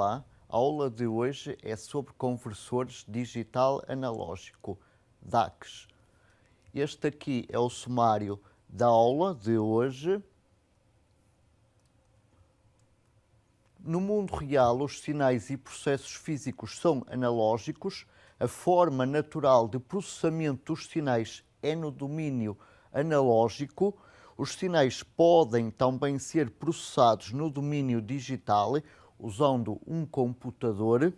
Olá, a aula de hoje é sobre conversores digital analógico, DACs. Este aqui é o sumário da aula de hoje. No mundo real, os sinais e processos físicos são analógicos. A forma natural de processamento dos sinais é no domínio analógico. Os sinais podem também ser processados no domínio digital, usando um computador.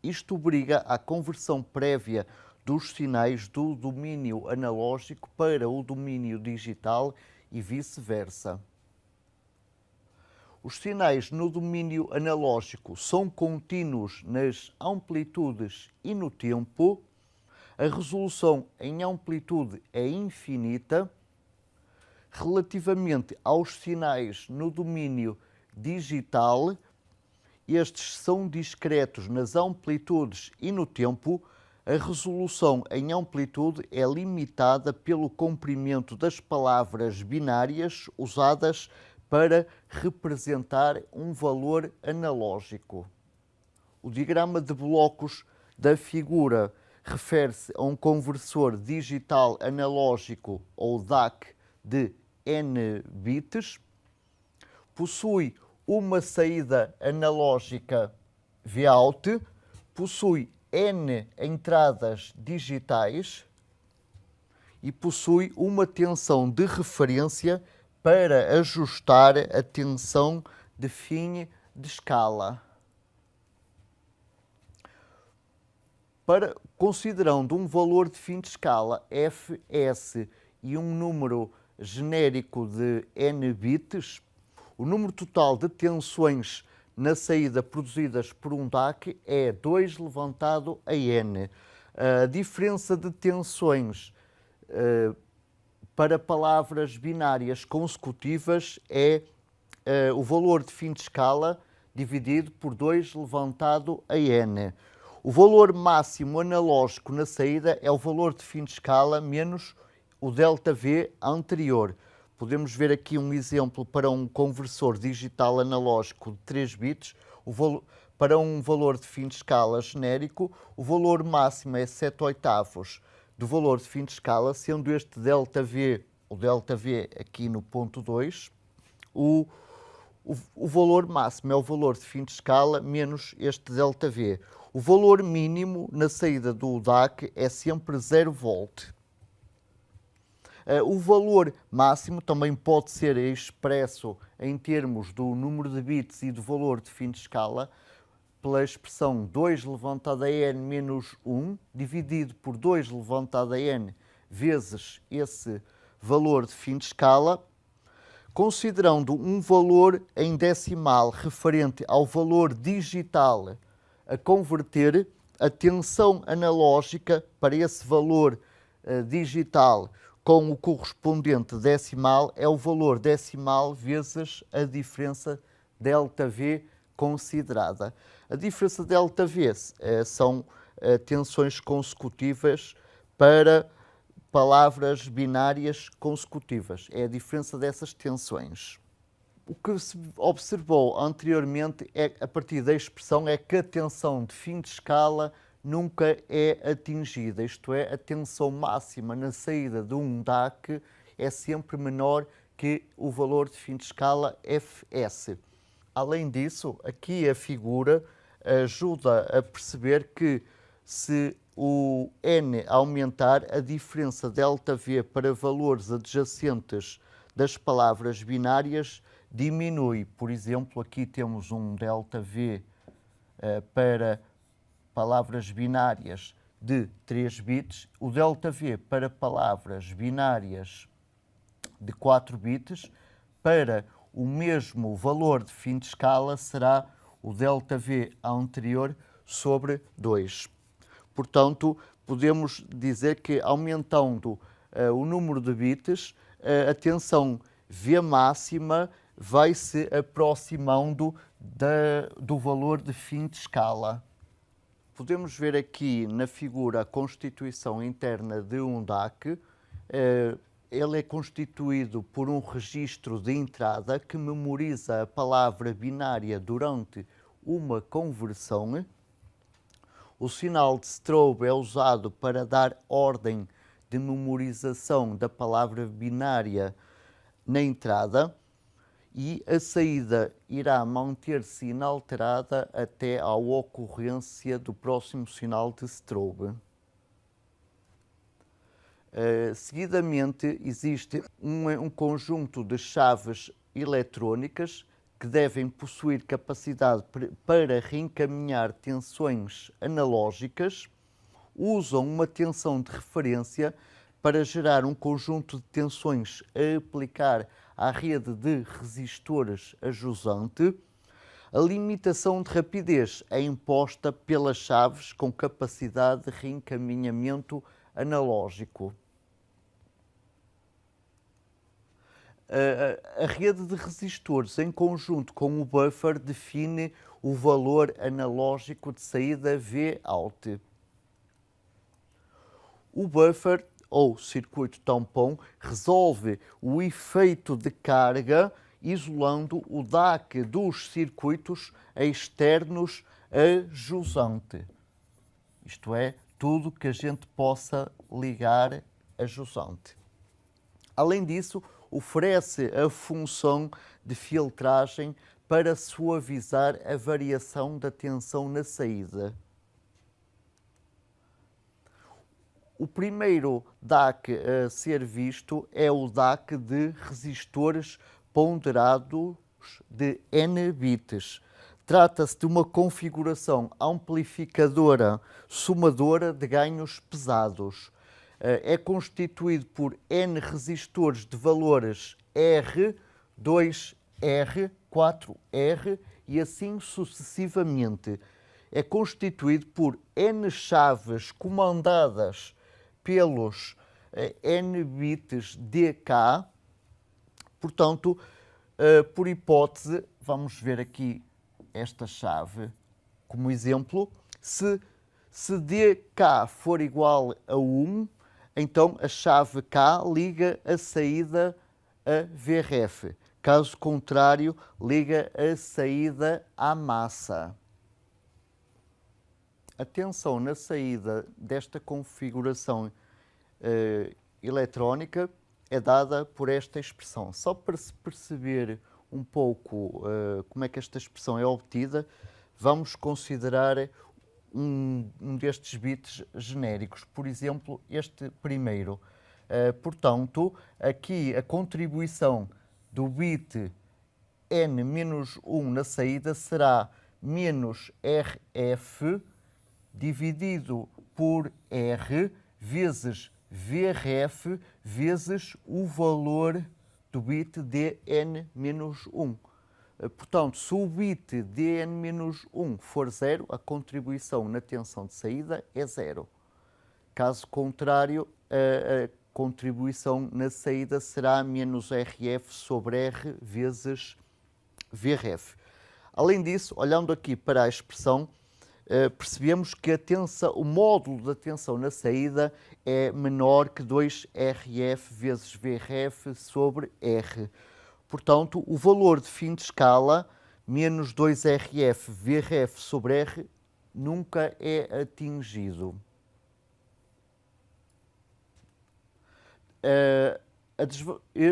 Isto obriga à conversão prévia dos sinais do domínio analógico para o domínio digital e vice-versa. Os sinais no domínio analógico são contínuos nas amplitudes e no tempo. A resolução em amplitude é infinita. Relativamente aos sinais no domínio digital, estes são discretos nas amplitudes e no tempo. A resolução em amplitude é limitada pelo comprimento das palavras binárias usadas para representar um valor analógico. O diagrama de blocos da figura refere-se a um conversor digital analógico ou DAC de N bits. Possui uma saída analógica Vout, possui N entradas digitais e possui uma tensão de referência para ajustar a tensão de fim de escala. Considerando um valor de fim de escala Fs e um número genérico de N bits, o número total de tensões na saída produzidas por um DAC é 2 levantado a N. A diferença de tensões para palavras binárias consecutivas é o valor de fim de escala dividido por 2 levantado a N. O valor máximo analógico na saída é o valor de fim de escala menos o ΔV anterior. Podemos ver aqui um exemplo para um conversor digital analógico de 3 bits. Para um valor de fim de escala genérico, o valor máximo é 7/8 do valor de fim de escala, sendo este ΔV, o ΔV aqui no ponto 2, o valor máximo é o valor de fim de escala menos este ΔV. O valor mínimo na saída do DAC é sempre 0 volt. O valor máximo também pode ser expresso em termos do número de bits e do valor de fim de escala pela expressão 2 levantado a n menos 1 dividido por 2 levantado a n vezes esse valor de fim de escala, considerando um valor em decimal referente ao valor digital a converter, a tensão analógica para esse valor digital com o correspondente decimal é o valor decimal vezes a diferença ΔV considerada. A diferença ΔV são tensões consecutivas para palavras binárias consecutivas. É a diferença dessas tensões. O que se observou anteriormente, a partir da expressão, é que a tensão de fim de escala nunca é atingida, isto é, a tensão máxima na saída de um DAC é sempre menor que o valor de fim de escala Fs. Além disso, aqui a figura ajuda a perceber que se o N aumentar, a diferença ΔV para valores adjacentes das palavras binárias diminui. Por exemplo, aqui temos um ΔV para palavras binárias de 3 bits, o ΔV para palavras binárias de 4 bits, para o mesmo valor de fim de escala será o ΔV anterior sobre 2. Portanto, podemos dizer que aumentando o número de bits, a tensão V máxima vai se aproximando do valor de fim de escala. Podemos ver aqui na figura a constituição interna de um DAC. Ele é constituído por um registro de entrada que memoriza a palavra binária durante uma conversão. O sinal de strobe é usado para dar ordem de memorização da palavra binária na entrada e a saída irá manter-se inalterada até à ocorrência do próximo sinal de strobe. Seguidamente, existe um conjunto de chaves eletrónicas que devem possuir capacidade para reencaminhar tensões analógicas, usam uma tensão de referência para gerar um conjunto de tensões a aplicar à rede de resistores a jusante. A limitação de rapidez é imposta pelas chaves com capacidade de reencaminhamento analógico. A rede de resistores, em conjunto com o buffer, define o valor analógico de saída Vout. O buffer, ou circuito tampão, resolve o efeito de carga, isolando o DAC dos circuitos externos a jusante. Isto é, tudo que a gente possa ligar a jusante. Além disso, oferece a função de filtragem para suavizar a variação da tensão na saída. O primeiro DAC a ser visto é o DAC de resistores ponderados de N bits. Trata-se de uma configuração amplificadora somadora de ganhos pesados. É constituído por N resistores de valores R, 2R, 4R e assim sucessivamente. É constituído por N chaves comandadas pelos N bits DK. Portanto, por hipótese, vamos ver aqui esta chave como exemplo. Se DK for igual a 1, então a chave K liga a saída a VRF. Caso contrário, liga a saída à massa. A tensão na saída desta configuração eletrónica é dada por esta expressão. Só para se perceber um pouco como é que esta expressão é obtida, vamos considerar um destes bits genéricos, por exemplo, este primeiro. Portanto, aqui a contribuição do bit N-1 na saída será menos RF dividido por R vezes VRF vezes o valor do bit DN-1. Portanto, se o bit DN-1 for 0, a contribuição na tensão de saída é 0. Caso contrário, a contribuição na saída será menos RF sobre R vezes VRF. Além disso, olhando aqui para a expressão, percebemos que o módulo da tensão na saída é menor que 2RF vezes VRF sobre R. Portanto, o valor de fim de escala, menos 2RF VRF sobre R, nunca é atingido.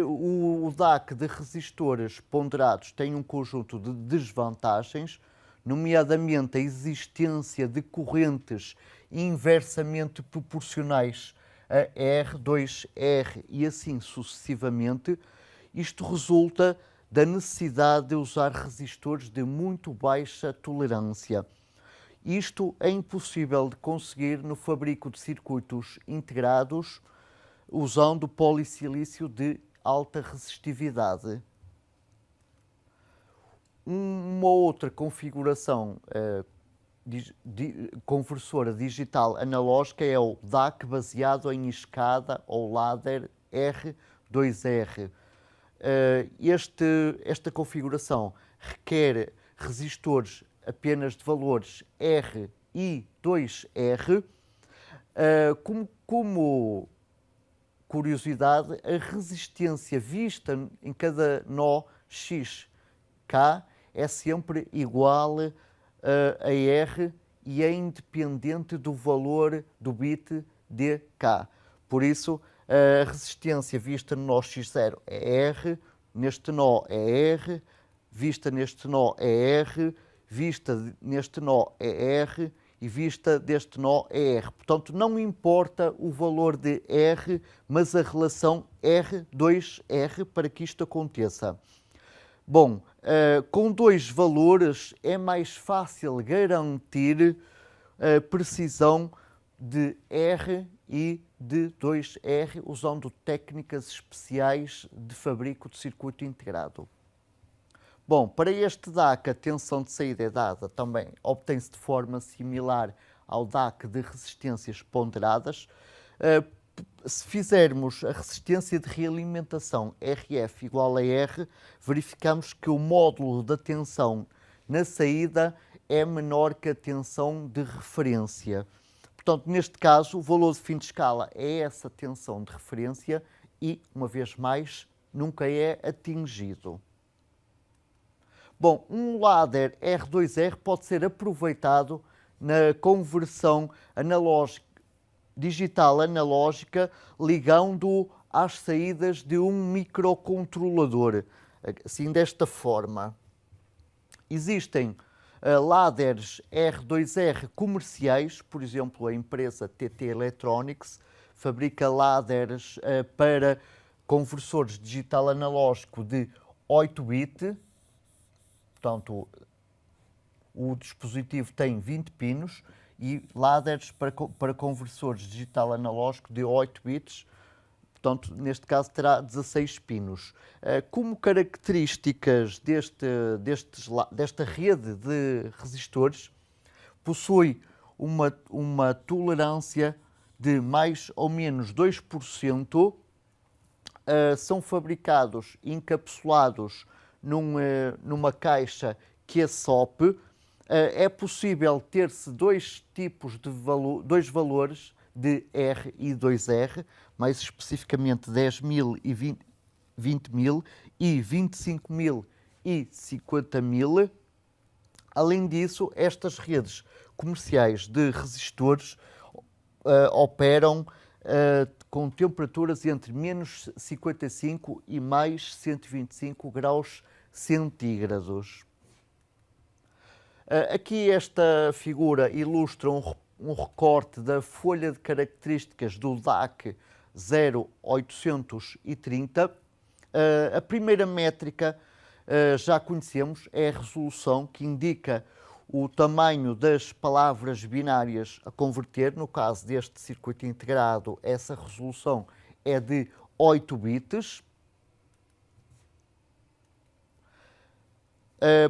O DAC de resistores ponderados tem um conjunto de desvantagens, nomeadamente a existência de correntes inversamente proporcionais a R, 2R e assim sucessivamente. Isto resulta da necessidade de usar resistores de muito baixa tolerância. Isto é impossível de conseguir no fabrico de circuitos integrados usando polissilício de alta resistividade. Uma outra configuração conversora digital analógica é o DAC baseado em escada ou ladder R2R. Esta configuração requer resistores apenas de valores R e 2R. Como curiosidade, a resistência vista em cada nó XK é sempre igual a R e é independente do valor do bit dk. Por isso, a resistência vista no nó x0 é R, neste nó é R, vista neste nó é R, vista neste nó é R e vista deste nó é R. Portanto, não importa o valor de R, mas a relação R2R para que isto aconteça. Bom, com dois valores é mais fácil garantir a precisão de R e de 2R usando técnicas especiais de fabrico de circuito integrado. Bom, para este DAC a tensão de saída é dada também, obtém-se de forma similar ao DAC de resistências ponderadas. Se fizermos a resistência de realimentação RF igual a R, verificamos que o módulo da tensão na saída é menor que a tensão de referência. Portanto, neste caso, o valor de fim de escala é essa tensão de referência e, uma vez mais, nunca é atingido. Bom, um ladder R2R pode ser aproveitado na conversão analógica, digital analógica, ligando às saídas de um microcontrolador, assim desta forma. Existem ladders R2R comerciais, por exemplo, a empresa TT Electronics fabrica ladders para conversores digital analógico de 8-bit, portanto, o dispositivo tem 20 pinos e ladders para conversores digital analógico de 8 bits, portanto, neste caso terá 16 pinos. Como características desta rede de resistores, possui uma tolerância de mais ou menos 2%, são fabricados encapsulados numa caixa QSOP. É possível ter-se dois valores de R e 2R, mais especificamente 10.000 e 20.000 e 25.000 e 50.000. Além disso, estas redes comerciais de resistores operam com temperaturas entre menos 55 e mais 125 graus centígrados. Aqui esta figura ilustra um recorte da folha de características do DAC 0830. A primeira métrica já conhecemos, é a resolução, que indica o tamanho das palavras binárias a converter. No caso deste circuito integrado, essa resolução é de 8 bits.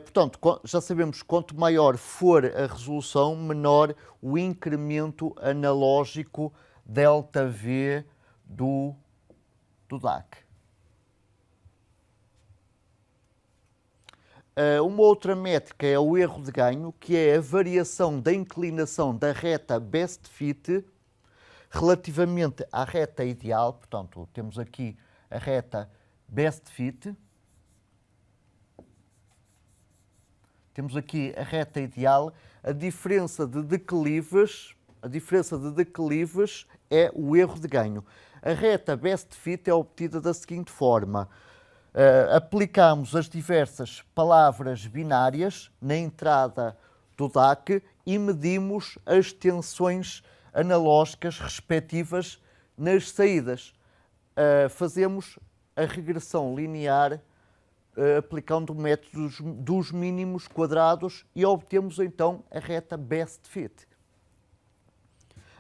Portanto, já sabemos que quanto maior for a resolução, menor o incremento analógico ΔV do DAC. Uma outra métrica é o erro de ganho, que é a variação da inclinação da reta best fit relativamente à reta ideal. Portanto, temos aqui a reta best fit. Temos aqui a reta ideal. A diferença de declives é o erro de ganho. A reta best fit é obtida da seguinte forma. Aplicamos as diversas palavras binárias na entrada do DAC e medimos as tensões analógicas respectivas nas saídas. Fazemos a regressão linear aplicando o método dos mínimos quadrados e obtemos então a reta best fit.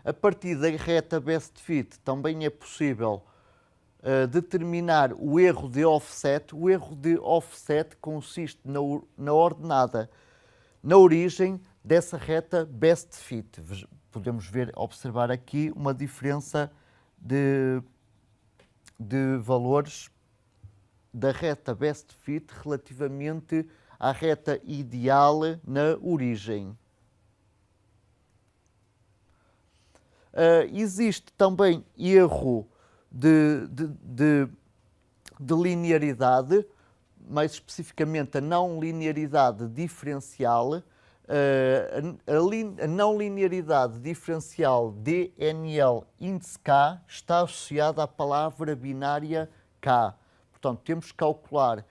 A partir da reta best fit também é possível determinar o erro de offset. O erro de offset consiste na ordenada, na origem dessa reta best fit. Podemos observar aqui uma diferença de valores da reta best fit relativamente à reta ideal na origem. Existe também erro de linearidade, mais especificamente a não linearidade diferencial. a não linearidade diferencial DNL índice K está associada à palavra binária K. Portanto, temos que calcular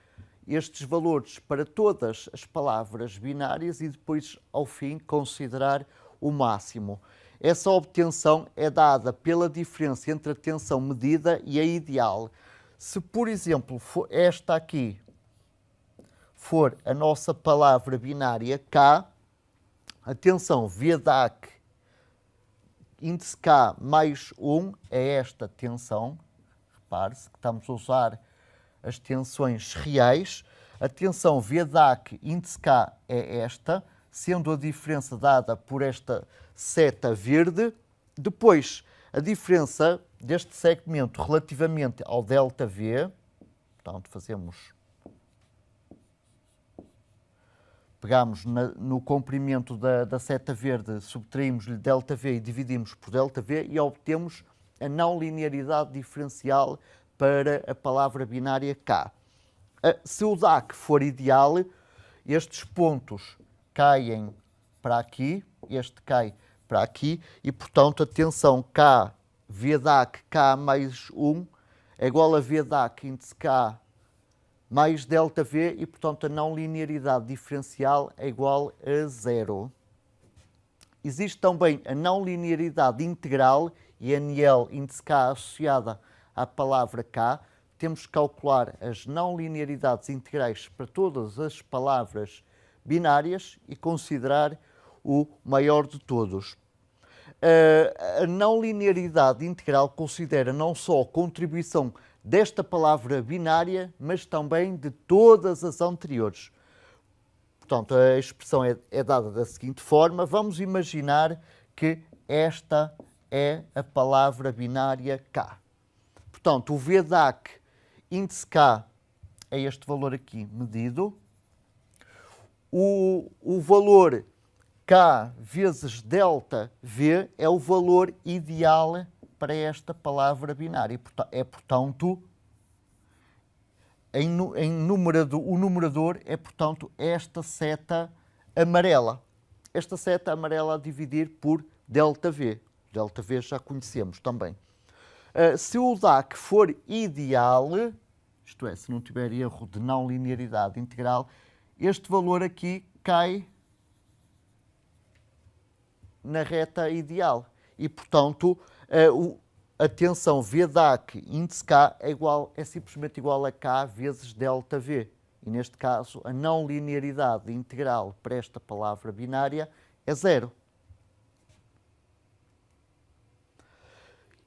estes valores para todas as palavras binárias e depois, ao fim, considerar o máximo. Essa obtenção é dada pela diferença entre a tensão medida e a ideal. Se, por exemplo, esta aqui for a nossa palavra binária K, a tensão VDAC índice K mais 1 é esta tensão. Repare-se que estamos a usar as tensões reais. A tensão VDAC índice K é esta, sendo a diferença dada por esta seta verde. Depois, a diferença deste segmento relativamente ao ΔV, portanto, pegamos no comprimento da seta verde, subtraímos-lhe ΔV e dividimos por ΔV e obtemos a não linearidade diferencial para a palavra binária K. Se o DAC for ideal, estes pontos caem para aqui, este cai para aqui, e portanto a tensão K, VDAC K mais 1 é igual a VDAC índice K mais ΔV e portanto a não linearidade diferencial é igual a 0. Existe também a não linearidade integral, INL índice K associada à palavra K. Temos que calcular as não linearidades integrais para todas as palavras binárias e considerar o maior de todos. A não linearidade integral considera não só a contribuição desta palavra binária, mas também de todas as anteriores. Portanto, a expressão é dada da seguinte forma. Vamos imaginar que esta é a palavra binária K. Portanto, o VDAC índice K é este valor aqui medido. O valor K vezes ΔV é o valor ideal para esta palavra binária. É, portanto, o numerador é, portanto, esta seta amarela. Esta seta amarela a dividir por ΔV. ΔV já conhecemos também. Se o DAC for ideal, isto é, se não tiver erro de não linearidade integral, este valor aqui cai na reta ideal. E, portanto, a tensão VDAC índice K é simplesmente igual a K vezes ΔV. E, neste caso, a não linearidade integral para esta palavra binária é 0.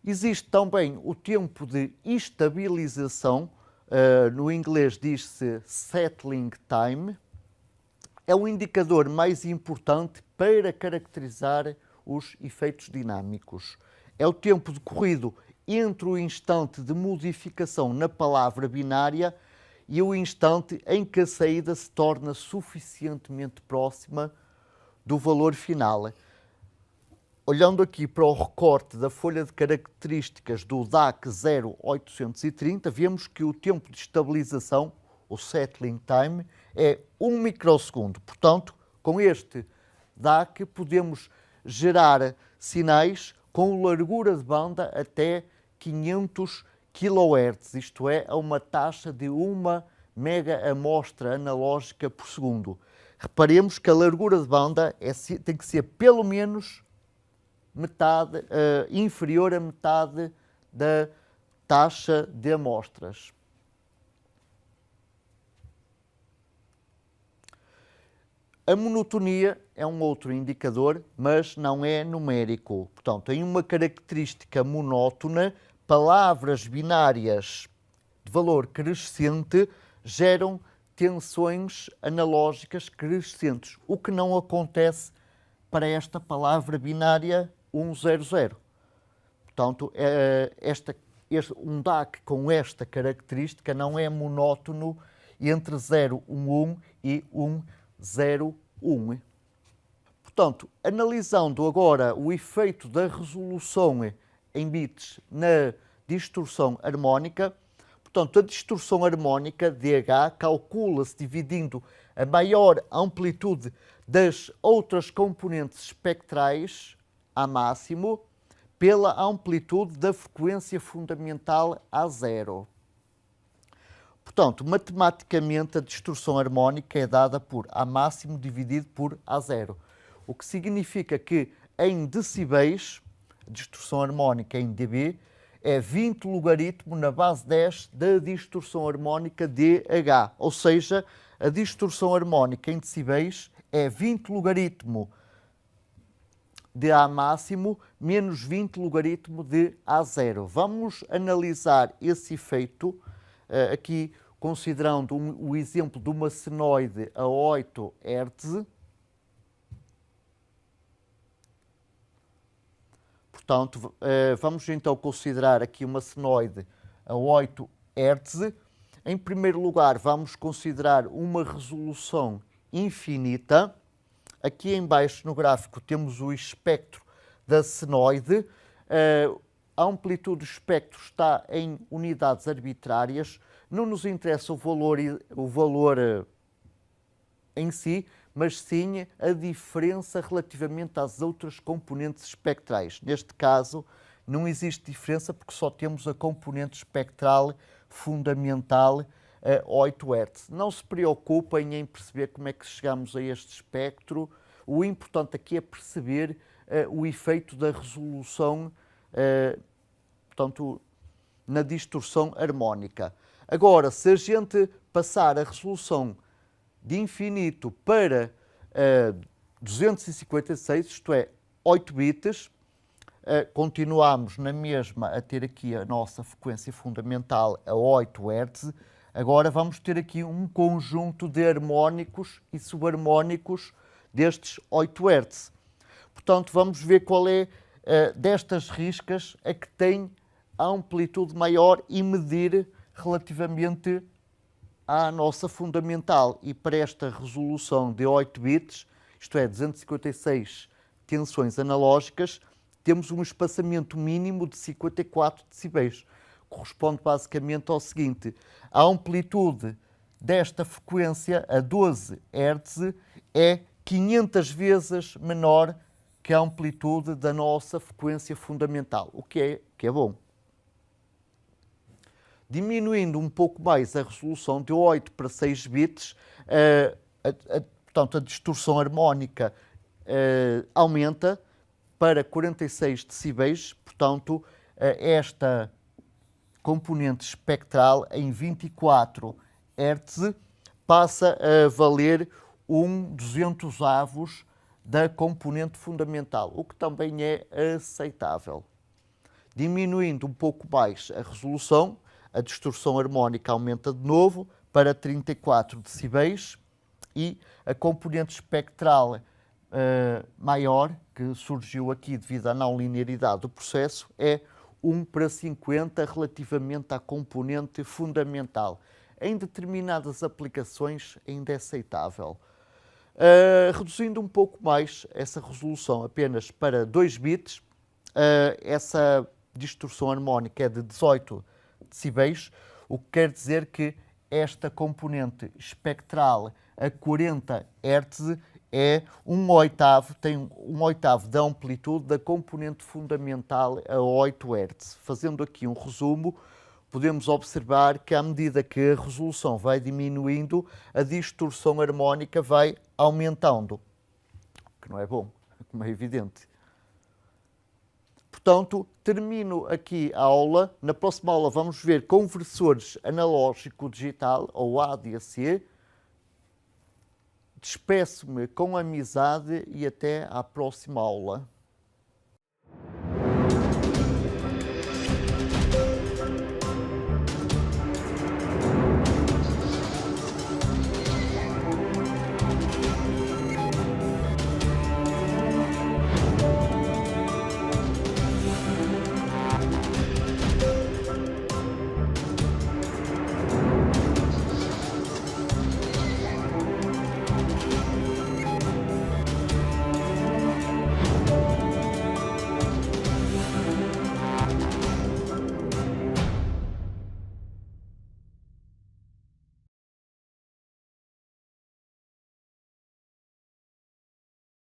Existe também o tempo de estabilização, no inglês diz-se settling time. É o indicador mais importante para caracterizar os efeitos dinâmicos. É o tempo decorrido entre o instante de modificação na palavra binária e o instante em que a saída se torna suficientemente próxima do valor final. Olhando aqui para o recorte da folha de características do DAC 0830, vemos que o tempo de estabilização, o settling time, é 1 microsegundo. Portanto, com este DAC podemos gerar sinais com largura de banda até 500 kHz, isto é, a uma taxa de 1 mega-amostra analógica por segundo. Reparemos que a largura de banda tem que ser pelo menos metade, inferior a metade da taxa de amostras. A monotonia é um outro indicador, mas não é numérico. Portanto, em uma característica monótona, palavras binárias de valor crescente geram tensões analógicas crescentes, o que não acontece para esta palavra binária 100. Portanto, um DAC com esta característica não é monótono entre 011 e 101. Portanto, analisando agora o efeito da resolução em bits na distorção harmónica, portanto, a distorção harmónica, DH, calcula-se dividindo a maior amplitude das outras componentes espectrais A máximo pela amplitude da frequência fundamental A0. Portanto, matematicamente, a distorção harmónica é dada por A máximo dividido por A0, o que significa que em decibéis, a distorção harmónica em dB, é 20 logaritmo na base 10 da distorção harmónica dH, ou seja, a distorção harmónica em decibéis é 20 logaritmo de A máximo menos 20 logaritmo de A0. Vamos analisar esse efeito aqui, considerando o exemplo de uma senoide a 8 Hz. Portanto, vamos então considerar aqui uma senoide a 8 Hz. Em primeiro lugar, vamos considerar uma resolução infinita. Aqui em baixo no gráfico temos o espectro da senoide. A amplitude do espectro está em unidades arbitrárias. Não nos interessa o valor em si, mas sim a diferença relativamente às outras componentes espectrais. Neste caso, não existe diferença porque só temos a componente espectral fundamental a 8 Hz. Não se preocupem em perceber como é que chegamos a este espectro. O importante aqui é perceber o efeito da resolução, portanto, na distorção harmónica. Agora, se a gente passar a resolução de infinito para 256, isto é, 8 bits, continuamos na mesma a ter aqui a nossa frequência fundamental a 8 Hz. Agora vamos ter aqui um conjunto de harmónicos e subharmónicos destes 8 Hz. Portanto, vamos ver qual é destas riscas a que tem a amplitude maior e medir relativamente à nossa fundamental. E para esta resolução de 8 bits, isto é, 256 tensões analógicas, temos um espaçamento mínimo de 54 decibéis. Corresponde basicamente ao seguinte: a amplitude desta frequência a 12 Hz é 500 vezes menor que a amplitude da nossa frequência fundamental, o que é bom. Diminuindo um pouco mais a resolução de 8 para 6 bits, portanto, a distorção harmónica aumenta para 46 decibéis, portanto, esta componente espectral em 24 Hz passa a valer 1/200avos da componente fundamental, o que também é aceitável. Diminuindo um pouco mais a resolução, a distorção harmónica aumenta de novo para 34 decibéis e a componente espectral maior, que surgiu aqui devido à não linearidade do processo, é 1/50 relativamente à componente fundamental. Em determinadas aplicações ainda é aceitável. Reduzindo um pouco mais essa resolução apenas para 2 bits, essa distorção harmónica é de 18 decibéis, o que quer dizer que esta componente espectral a 40 Hz é tem 1/8 da amplitude da componente fundamental a 8 Hz. Fazendo aqui um resumo, podemos observar que à medida que a resolução vai diminuindo, a distorção harmónica vai aumentando, o que não é bom, como é evidente. Portanto, termino aqui a aula. Na próxima aula vamos ver conversores analógico-digital, ou ADAC. Despeço-me com amizade e até à próxima aula.